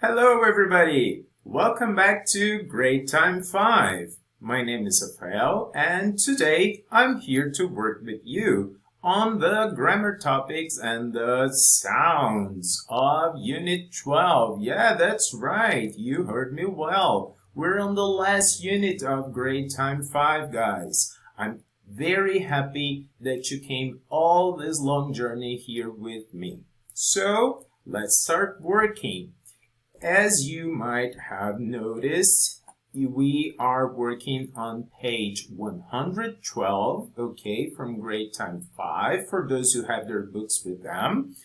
Hello everybody! Welcome back to Grade Time 5. My name is Rafael and today I'm here to work with you on the grammar topics and the sounds of Unit 12. Yeah, that's right, you heard me well. We're on the last unit of Grade Time 5, guys. I'm very happy that you came all this long journey here with me. So, let's start working. As you might have noticed, we are working on page 112, okay, from Grade Time 5, for those who have their books with them.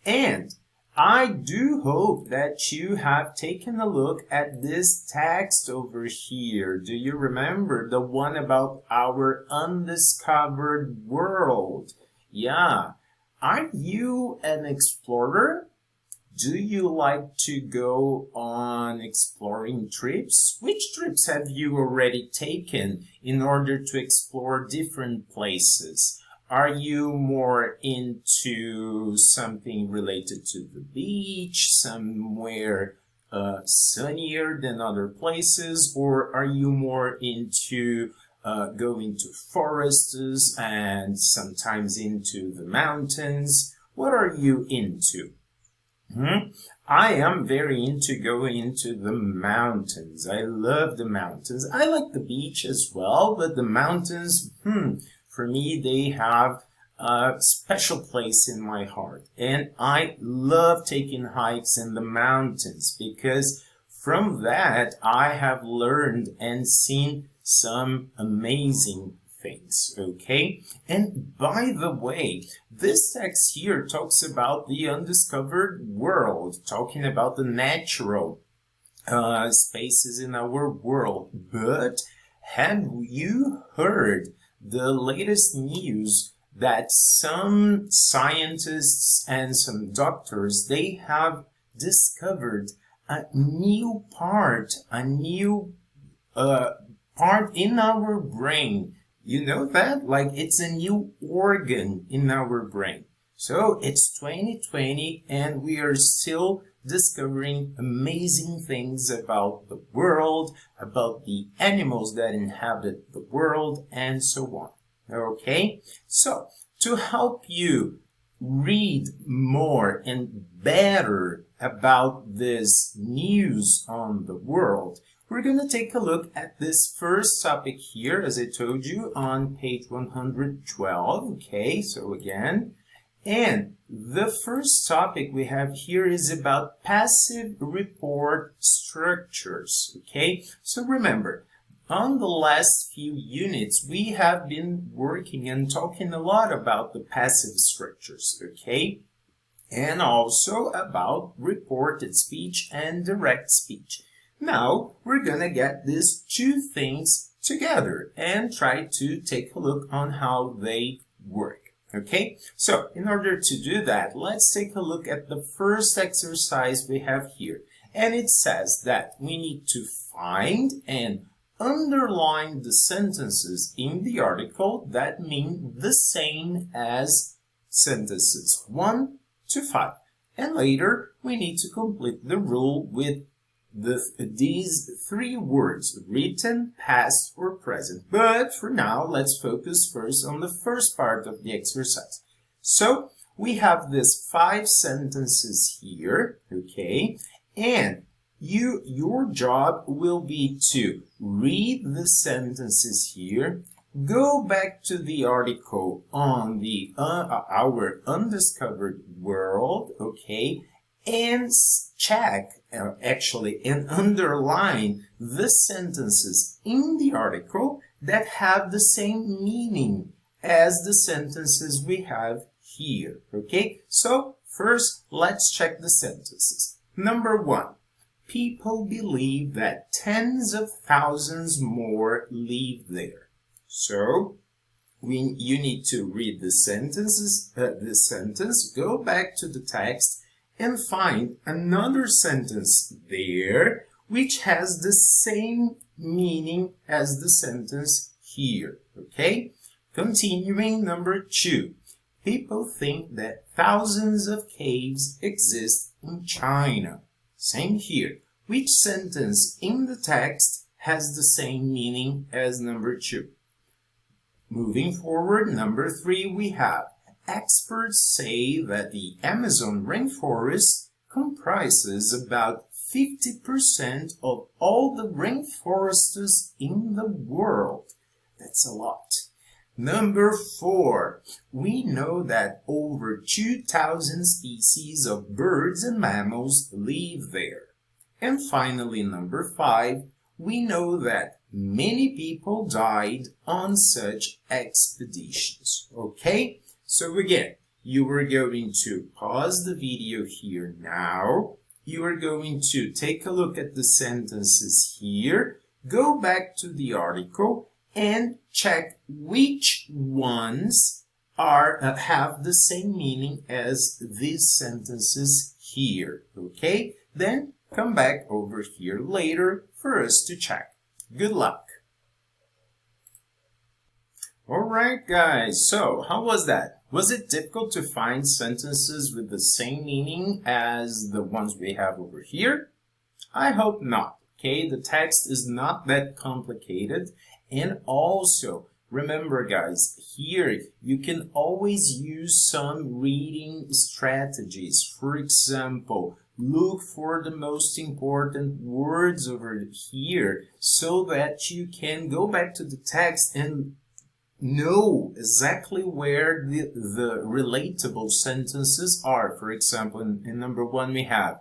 And I do hope that you have taken a look at this text over here. Do you remember the one about our undiscovered world? Yeah. Are you an explorer? Do you like to go on exploring trips? Which trips have you already taken in order to explore different places? Are you more into something related to the beach, somewhere sunnier than other places, or are you more into going to forests and sometimes into the mountains? What are you into? I am very into going into the mountains. I love the mountains. I like the beach as well, but the mountains, for me, they have a special place in my heart. And I love taking hikes in the mountains because from that, I have learned and seen some amazing things, okay? And by the way, this text here talks about the undiscovered world, talking about the natural spaces in our world. But have you heard the latest news that some scientists and some doctors, they have discovered a new part in our brain? You know that? Like it's a new organ in our brain. So it's 2020 and we are still discovering amazing things about the world, about the animals that inhabit the world, and so on. Okay? So, to help you read more and better about this news on the world, we're going to take a look at this first topic here, as I told you, on page 112. Okay, so again, and the first topic we have here is about passive report structures. Okay, so remember, on the last few units, we have been working and talking a lot about the passive structures. Okay, and also about reported speech and direct speech. Now, we're going to get these two things together and try to take a look on how they work. Okay? So, in order to do that, let's take a look at the first exercise we have here. And it says that we need to find and underline the sentences in the article that mean the same as sentences 1 to 5. And later, we need to complete the rule with these three words, written, past, or present. But for now, let's focus first on the first part of the exercise. So, we have these 5 sentences here, okay? And your job will be to read the sentences here, go back to the article on the our undiscovered world, okay? And check, and underline the sentences in the article that have the same meaning as the sentences we have here, okay? So, first, let's check the sentences. Number 1, people believe that tens of thousands more live there. So, you need to read the sentences, go back to the text, and find another sentence there which has the same meaning as the sentence here, okay? Continuing, number 2. People think that thousands of caves exist in China. Same here. Which sentence in the text has the same meaning as number 2? Moving forward, number 3, we have experts say that the Amazon rainforest comprises about 50% of all the rainforests in the world. That's a lot. Number 4, we know that over 2,000 species of birds and mammals live there. And finally, number 5, we know that many people died on such expeditions. Okay? So again, you are going to pause the video here now. You are going to take a look at the sentences here, go back to the article, and check which ones have the same meaning as these sentences here. Okay? Then come back over here later for us to check. Good luck! Alright guys, so how was that? Was it difficult to find sentences with the same meaning as the ones we have over here? I hope not. Okay, the text is not that complicated. And also, remember guys, here you can always use some reading strategies. For example, look for the most important words over here so that you can go back to the text and know exactly where the relatable sentences are. For example, in number 1 we have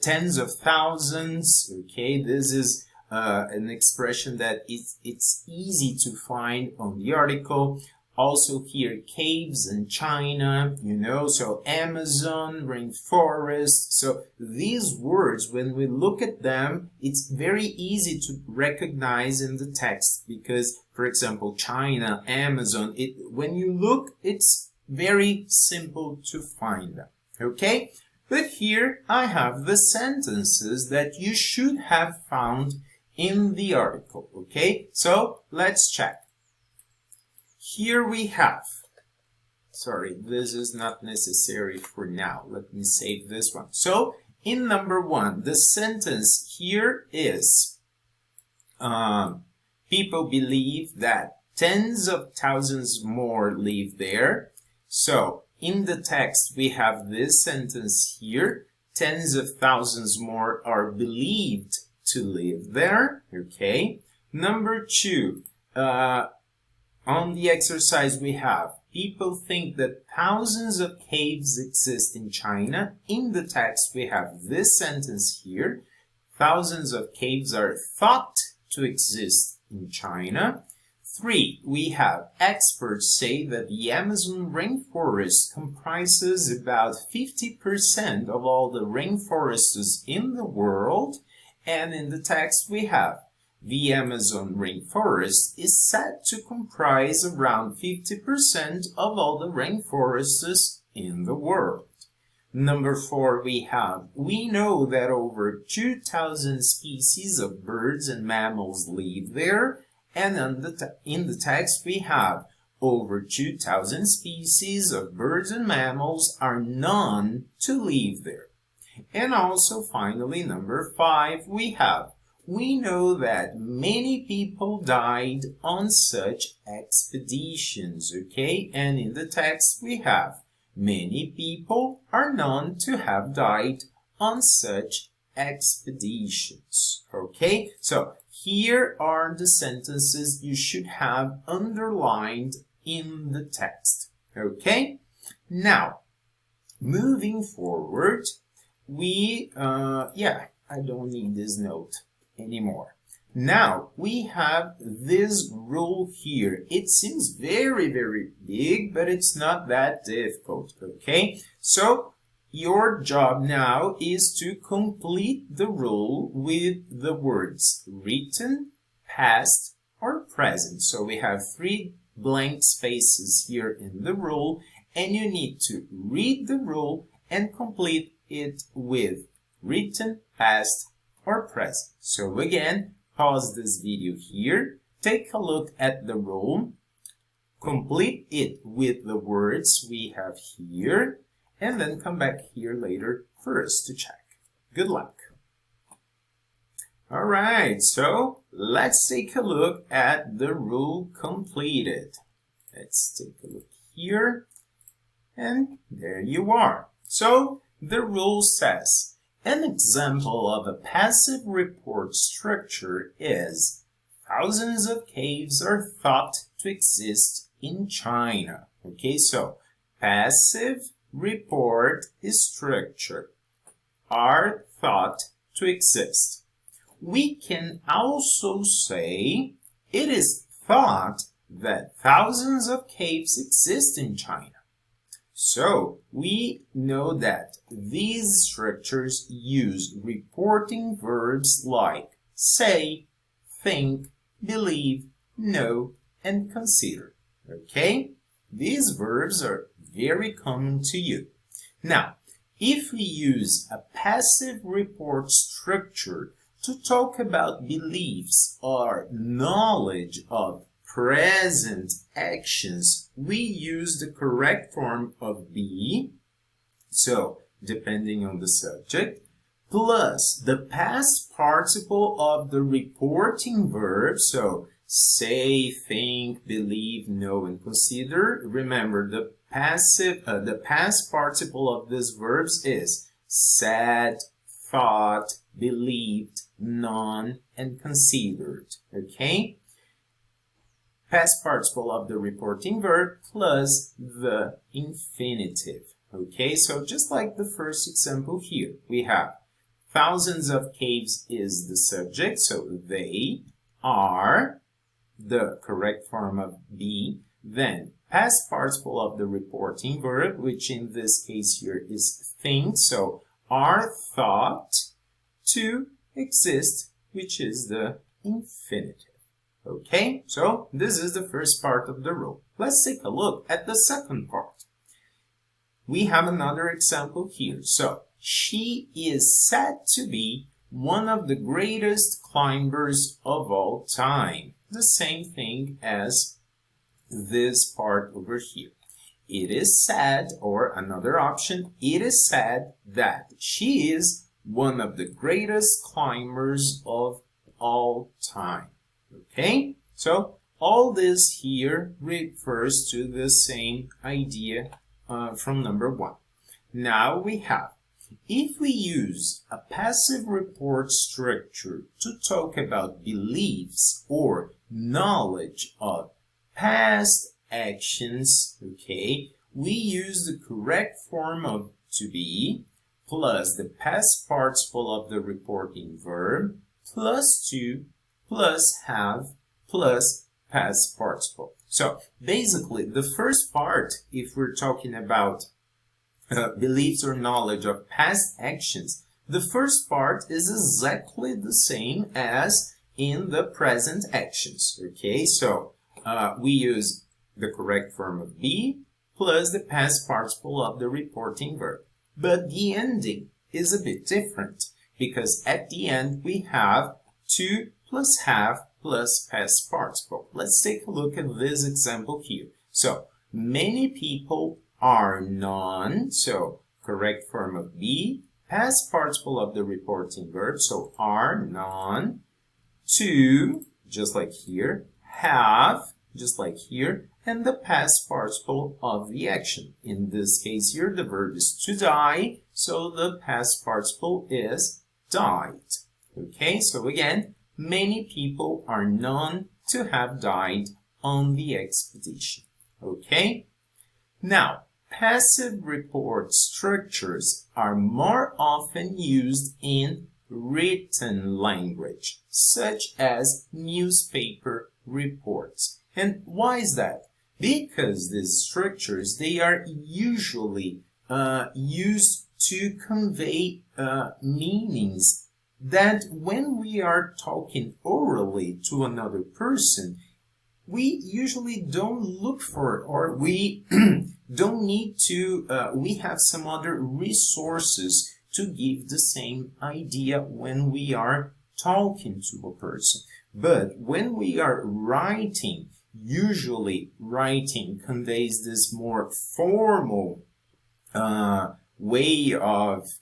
tens of thousands. Okay, this is an expression that it's easy to find on the article. Also here, caves in China, you know, so Amazon, rainforest. So these words, when we look at them, it's very easy to recognize in the text because, for example, China, Amazon, when you look, it's very simple to find them, okay? But here I have the sentences that you should have found in the article, okay? So let's check. Here we have, sorry, this is not necessary for now. Let me save this one. So in number 1, the sentence here is, people believe that tens of thousands more live there. So in the text, we have this sentence here. Tens of thousands more are believed to live there. Okay. Number 2, on the exercise we have, people think that thousands of caves exist in China. In the text, we have this sentence here. Thousands of caves are thought to exist in China. 3, we have experts say that the Amazon rainforest comprises about 50% of all the rainforests in the world. And in the text, we have the Amazon rainforest is said to comprise around 50% of all the rainforests in the world. Number 4, we know that over 2,000 species of birds and mammals live there. And in the text, we have over 2,000 species of birds and mammals are known to live there. And also, finally, number 5, we know that many people died on such expeditions, okay? And in the text we have, many people are known to have died on such expeditions, okay? So here are the sentences you should have underlined in the text, okay? Now, moving forward, I don't need this note anymore. Now we have this rule here. It seems very, very big, but it's not that difficult, okay? So your job now is to complete the rule with the words written, past, or present. So we have 3 blank spaces here in the rule, and you need to read the rule and complete it with written, past, or present. So again, pause this video here, take a look at the rule, complete it with the words we have here, and then come back here later for us to check. Good luck. All right, so let's take a look at the rule completed. Let's take a look here, and there you are. So the rule says, an example of a passive report structure is thousands of caves are thought to exist in China. Okay, so passive report structure are thought to exist. We can also say it is thought that thousands of caves exist in China. So we know that these structures use reporting verbs like say, think, believe, know, and consider. Okay? These verbs are very common to you. Now, if we use a passive report structure to talk about beliefs or knowledge of present actions, we use the correct form of be, so depending on the subject, plus the past participle of the reporting verb, so say, think, believe, know, and consider. Remember, the past participle of these verbs is said, thought, believed, known, and considered. Okay? Past participle of the reporting verb plus the infinitive. Okay, so just like the first example here, we have thousands of caves is the subject, so they are the correct form of be. Then past participle of the reporting verb, which in this case here is think, so are thought to exist, which is the infinitive. Okay, so this is the first part of the rule. Let's take a look at the second part. We have another example here. So, she is said to be one of the greatest climbers of all time. The same thing as this part over here. It is said, or another option, it is said that she is one of the greatest climbers of all time. Okay, so all this here refers to the same idea from number 1. Now we have, if we use a passive report structure to talk about beliefs or knowledge of past actions, okay, we use the correct form of to be plus the past participle of the reporting verb plus to plus have plus past participle. So basically the first part, if we're talking about beliefs or knowledge of past actions, the first part is exactly the same as in the present actions. Okay, so we use the correct form of be plus the past participle of the reporting verb. But the ending is a bit different because at the end we have to plus have plus past participle. Let's take a look at this example here. So, many people are known, so correct form of be, past participle of the reporting verb, so are known, to, just like here, have, just like here, and the past participle of the action. In this case here, the verb is to die, so the past participle is died. Okay, so again, many people are known to have died on the expedition. Okay? Now, passive report structures are more often used in written language, such as newspaper reports. And why is that? Because these structures, they are usually used to convey meanings that when we are talking orally to another person, we usually don't look for, or we don't need to, we have some other resources to give the same idea when we are talking to a person. But when we are writing, usually writing conveys this more formal way of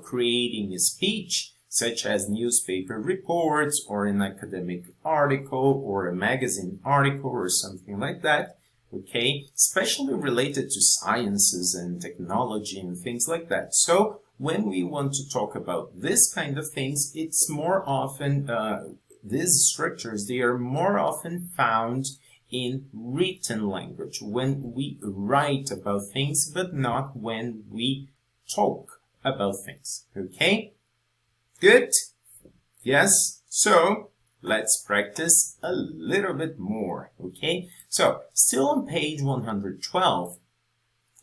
creating a speech, such as newspaper reports or an academic article or a magazine article or something like that, okay, especially related to sciences and technology and things like that. So when we want to talk about this kind of things, it's more often, these structures, they are more often found in written language, when we write about things, but not when we talk about things, okay? Good? Yes? So, let's practice a little bit more, okay? So, still on page 112,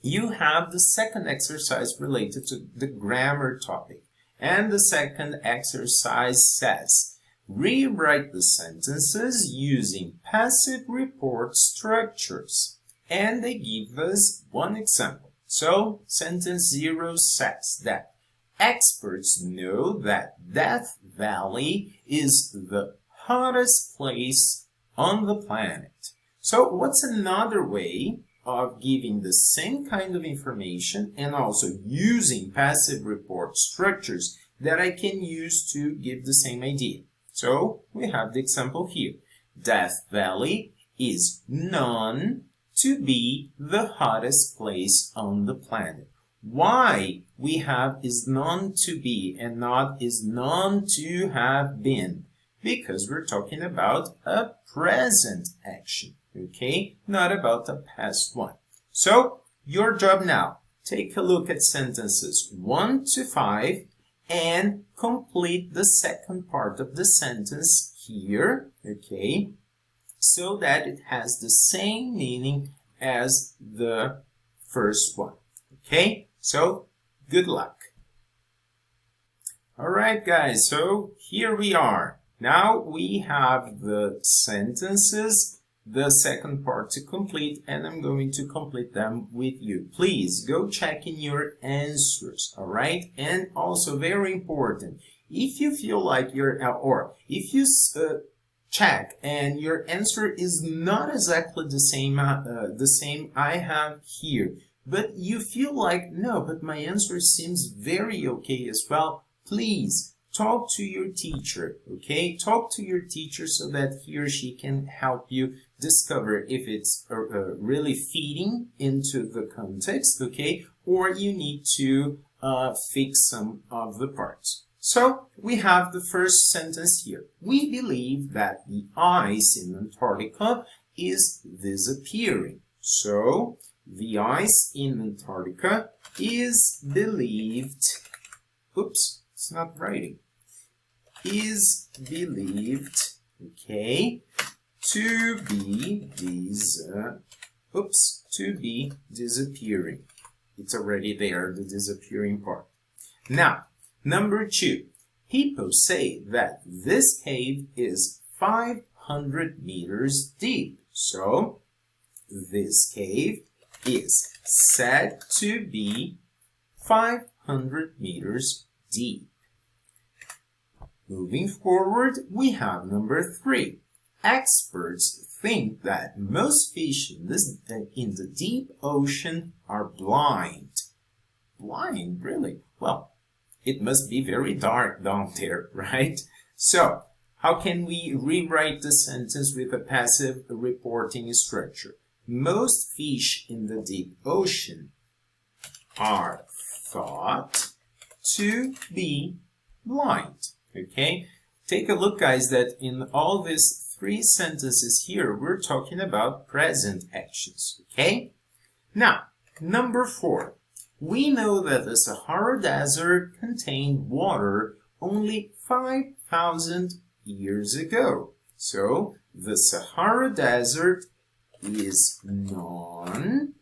you have the second exercise related to the grammar topic. And the second exercise says, rewrite the sentences using passive report structures. And they give us one example. So, sentence 0 says that experts know that Death Valley is the hottest place on the planet. So, what's another way of giving the same kind of information and also using passive report structures that I can use to give the same idea? So, we have the example here. Death Valley is known to be the hottest place on the planet. Why we have is known to be and not is known to have been? Because we're talking about a present action, okay? Not about a past one. So, your job now, take a look at sentences 1 to 5 and complete the second part of the sentence here, okay? So that it has the same meaning as the first one, okay? So, good luck. Alright guys, so here we are. Now we have the sentences, the second part to complete, and I'm going to complete them with you. Please go check in your answers, alright? And also very important, if you feel like if you check and your answer is not exactly the same I have here, but you feel like, no, but my answer seems very okay as well, please talk to your teacher, okay? Talk to your teacher so that he or she can help you discover if it's really fitting into the context, okay? Or you need to fix some of the parts. So, we have the first sentence here. We believe that the ice in Antarctica is disappearing. So, the ice in Antarctica is believed, oops, it's not writing, is believed, okay, to be disappearing. It's already there, the disappearing part. Now, number 2, people say that this cave is 500 meters deep. So, this cave is said to be 500 meters deep. Moving forward, we have number 3. Experts think that most fish in the deep ocean are blind. Blind, really? Well, it must be very dark down there, right? So, how can we rewrite the sentence with a passive reporting structure? Most fish in the deep ocean are thought to be blind, okay? Take a look, guys, that in all these 3 sentences here, we're talking about present actions, okay? Now, number 4. We know that the Sahara Desert contained water only 5,000 years ago. So, the Sahara Desert is known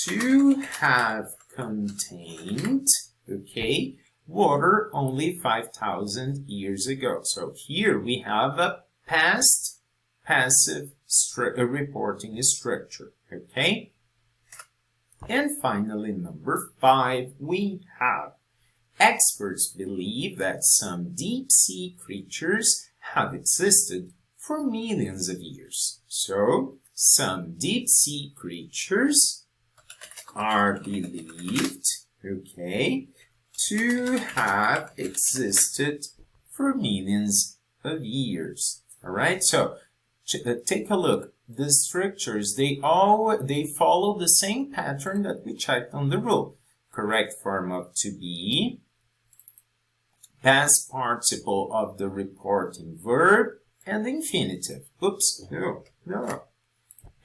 to have contained, okay, water only 5,000 years ago. So here we have a past passive reporting structure, okay? And finally, number 5, we have experts believe that some deep-sea creatures have existed for millions of years. So, some deep-sea creatures are believed, okay, to have existed for millions of years. All right, so take a look. The structures, they follow the same pattern that we checked on the rule. Correct form of to be, past participle of the reporting verb, and the infinitive. Oops, no.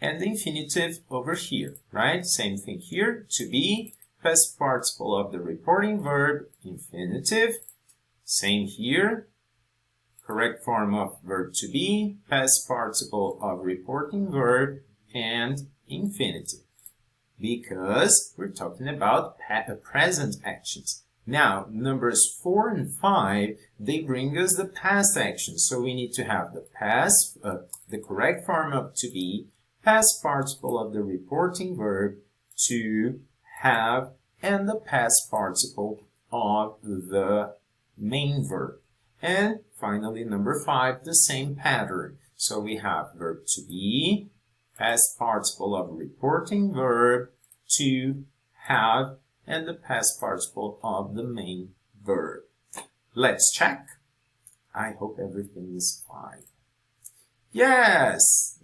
And the infinitive over here, right? Same thing here, to be, past participle of the reporting verb, infinitive. Same here. Correct form of verb to be, past participle of reporting verb, and infinitive. Because we're talking about present actions. Now, numbers 4 and 5, they bring us the past actions. So we need to have the past, the correct form of to be, past participle of the reporting verb, to, have, and the past participle of the main verb. And finally, number 5, the same pattern. So we have verb to be, past participle of reporting verb, to, have, and the past participle of the main verb. Let's check. I hope everything is fine. Yes,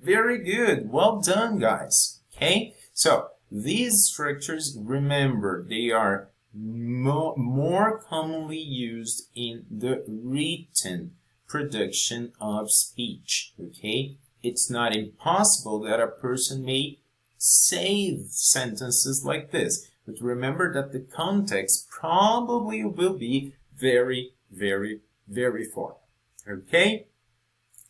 very good. Well done, guys. Okay, so these structures, remember, they are more commonly used in the written production of speech. Okay, it's not impossible that a person may say sentences like this, but remember that the context probably will be very formal. Okay,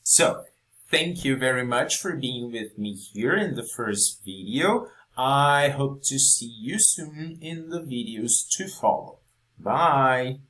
so thank you very much for being with me here in the first video. I hope to see you soon in the videos to follow. Bye!